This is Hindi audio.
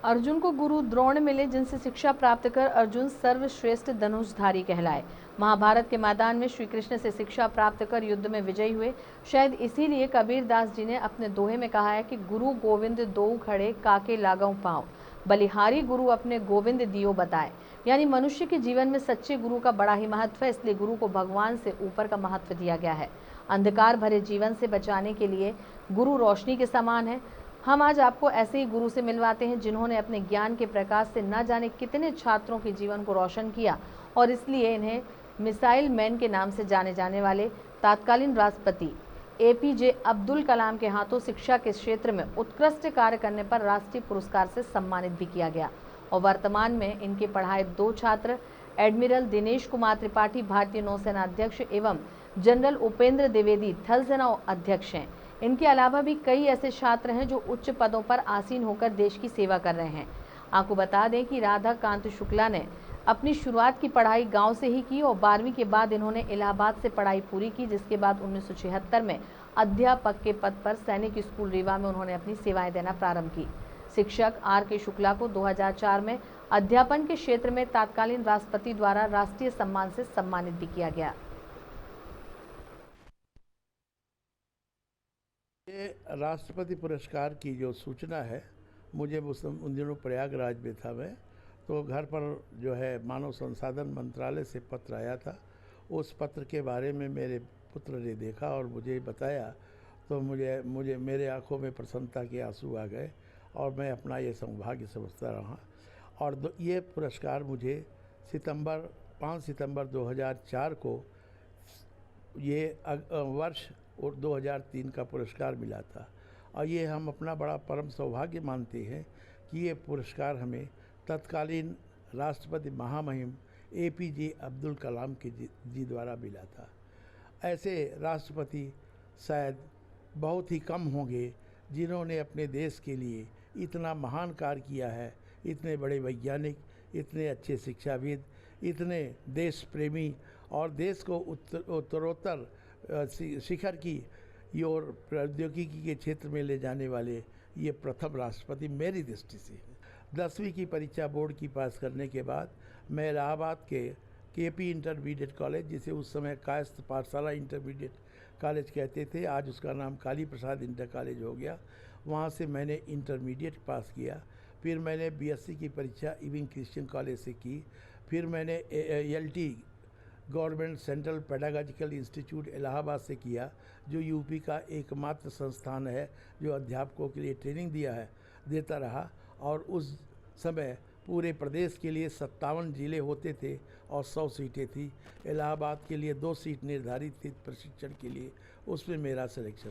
अर्जुन को गुरु द्रोण मिले, जिनसे शिक्षा प्राप्त कर अर्जुन सर्वश्रेष्ठ धनुषधारी कहलाए। महाभारत के मैदान में श्री कृष्ण से शिक्षा प्राप्त कर युद्ध में विजयी हुए। शायद इसीलिए कबीर दास जी ने अपने दोहे में कहा है कि गुरु गोविंद दोऊ खड़े, काके लागऊ पाँव, बलिहारी गुरु अपने गोविंद दियो बताए। यानी मनुष्य के जीवन में सच्चे गुरु का बड़ा ही महत्व है, इसलिए गुरु को भगवान से ऊपर का महत्व दिया गया है। अंधकार भरे जीवन से बचाने के लिए गुरु रोशनी के समान है। हम आज आपको ऐसे ही गुरु से मिलवाते हैं, जिन्होंने अपने ज्ञान के प्रकाश से न जाने कितने छात्रों के जीवन को रोशन किया, और इसलिए इन्हें मिसाइल मैन के नाम से जाने जाने वाले तत्कालीन राष्ट्रपति एपीजे अब्दुल कलाम के हाथों शिक्षा के क्षेत्र में उत्कृष्ट कार्य करने पर राष्ट्रीय पुरस्कार से सम्मानित भी किया गया। और वर्तमान में इनके पढ़ाए 2 छात्र एडमिरल दिनेश कुमार त्रिपाठी भारतीय नौसेना अध्यक्ष एवं जनरल उपेंद्र द्विवेदी थल सेना अध्यक्ष हैं। इनके अलावा भी कई ऐसे छात्र हैं जो उच्च पदों पर आसीन होकर देश की सेवा कर रहे हैं। आपको बता दें कि राधा कांत शुक्ला ने अपनी शुरुआत की पढ़ाई गांव से ही की और 12वीं के बाद इन्होंने इलाहाबाद से पढ़ाई पूरी की, जिसके बाद 1976 में अध्यापक के पद पर सैनिक स्कूल रीवा में उन्होंने अपनी सेवाएं देना प्रारंभ की। शिक्षक आर.के. शुक्ला को 2004 में अध्यापन के क्षेत्र में तत्कालीन राष्ट्रपति द्वारा राष्ट्रीय सम्मान से सम्मानित भी किया गया। ये राष्ट्रपति पुरस्कार की जो सूचना है, मुझे उन दिनों प्रयागराज में था मैं, तो घर पर जो है मानव संसाधन मंत्रालय से पत्र आया था। उस पत्र के बारे में मेरे पुत्र ने देखा और मुझे बताया, तो मुझे मेरे आंखों में प्रसन्नता के आंसू आ गए और मैं अपना ये सौभाग्य समझता रहा। और ये पुरस्कार मुझे 5 सितंबर 2004 को ये वर्ष और 2003 का पुरस्कार मिला था। और ये हम अपना बड़ा परम सौभाग्य मानते हैं कि ये पुरस्कार हमें तत्कालीन राष्ट्रपति महामहिम एपीजे अब्दुल कलाम जी द्वारा मिला था। ऐसे राष्ट्रपति शायद बहुत ही कम होंगे जिन्होंने अपने देश के लिए इतना महान कार्य किया है। इतने बड़े वैज्ञानिक, इतने अच्छे शिक्षाविद, इतने देश प्रेमी और देश को उत्तरोत्तर शिखर की और प्रौद्योगिकी के क्षेत्र में ले जाने वाले ये प्रथम राष्ट्रपति मेरी दृष्टि से है। 10वीं की परीक्षा बोर्ड की पास करने के बाद मैं इलाहाबाद के केपी इंटरमीडिएट कॉलेज, जिसे उस समय कायस्थ पाठशाला इंटरमीडिएट कॉलेज कहते थे, आज उसका नाम काली प्रसाद इंटर कॉलेज हो गया, वहाँ से मैंने इंटरमीडिएट पास किया। फिर मैंने बीएससी की परीक्षा इविंग क्रिश्चियन कॉलेज से की। फिर मैंने LT government central pedagogical institute Allahabad से किया, जो यूपी का एकमात्र संस्थान है जो अध्यापकों के लिए ट्रेनिंग देता रहा। और उस समय पूरे प्रदेश के लिए 57 जिले होते थे और 100 सीटें थी। इलाहाबाद के लिए 2 सीट निर्धारित थी प्रशिक्षण के लिए, उसमें मेरा सिलेक्शन